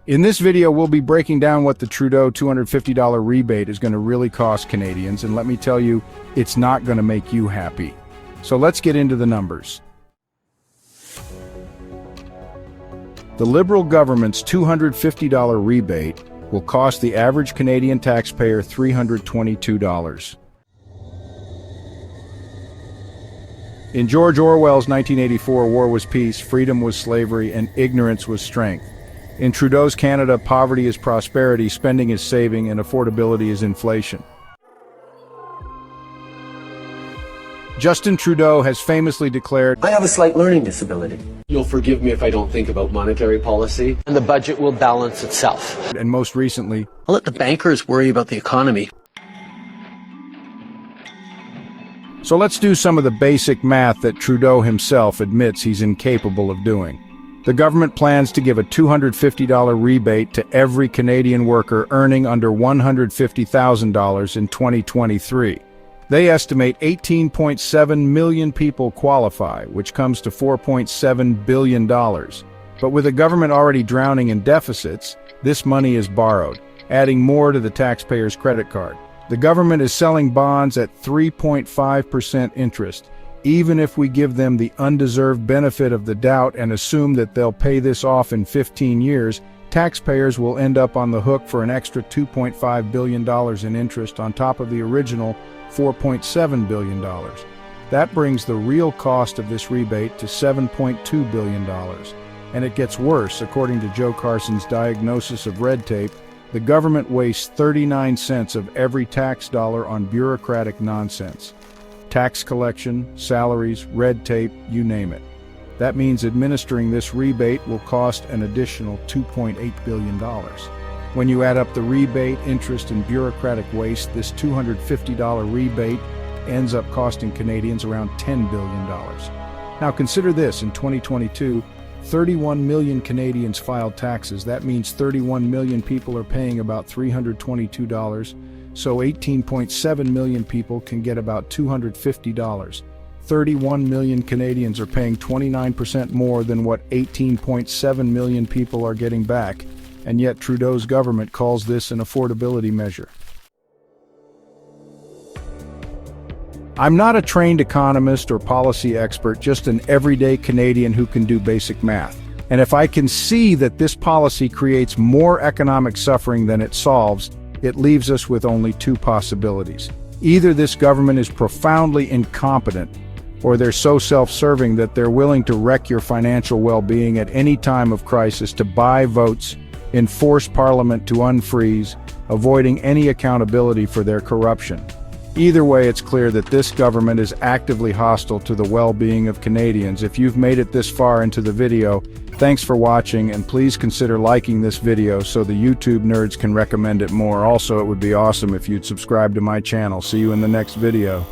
In this video, we'll be breaking down what the Trudeau $250 rebate is going to really cost Canadians, and let me tell you, it's not going to make you happy. So let's get into the numbers. The Liberal government's $250 rebate will cost the average Canadian taxpayer $322. In George Orwell's 1984, war was peace, freedom was slavery, and ignorance was strength. In Trudeau's Canada, poverty is prosperity, spending is saving, and affordability is inflation. Justin Trudeau has famously declared, "I have a slight learning disability. You'll forgive me if I don't think about monetary policy, and the budget will balance itself." And most recently, I'll let the bankers worry about the economy. so let's do some of the basic math that Trudeau himself admits he's incapable of doing. The government plans to give a $250 rebate to every Canadian worker earning under $150,000 in 2023. They estimate 18.7 million people qualify, which comes to $4.7 billion. But with a government already drowning in deficits, this money is borrowed, adding more to the taxpayer's credit card. The government is selling bonds at 3.5% interest. Even if we give them the undeserved benefit of the doubt and assume that they'll pay this off in 15 years, taxpayers will end up on the hook for an extra $2.5 billion in interest on top of the original $4.7 billion. That brings the real cost of this rebate to $7.2 billion. And it gets worse. According to Joe Carson's diagnosis of red tape, the government wastes 39 cents of every tax dollar on bureaucratic nonsense. Tax collection, salaries, red tape, you name it. That means administering this rebate will cost an additional $2.8 billion. When you add up the rebate, interest, and bureaucratic waste, this $250 rebate ends up costing Canadians around $10 billion. Now consider this, in 2022, 31 million Canadians filed taxes. That means 31 million people are paying about $322, so 18.7 million people can get about $250. 31 million Canadians are paying 29% more than what 18.7 million people are getting back, and yet Trudeau's government calls this an affordability measure. I'm not a trained economist or policy expert, just an everyday Canadian who can do basic math. And if I can see that this policy creates more economic suffering than it solves, it leaves us with only two possibilities. Either this government is profoundly incompetent, or they're so self-serving that they're willing to wreck your financial well-being at any time of crisis to buy votes, enforce Parliament to unfreeze, avoiding any accountability for their corruption. Either way, it's clear that this government is actively hostile to the well-being of Canadians. If you've made it this far into the video, thanks for watching, and please consider liking this video so the YouTube nerds can recommend it more. Also, it would be awesome if you'd subscribe to my channel. See you in the next video.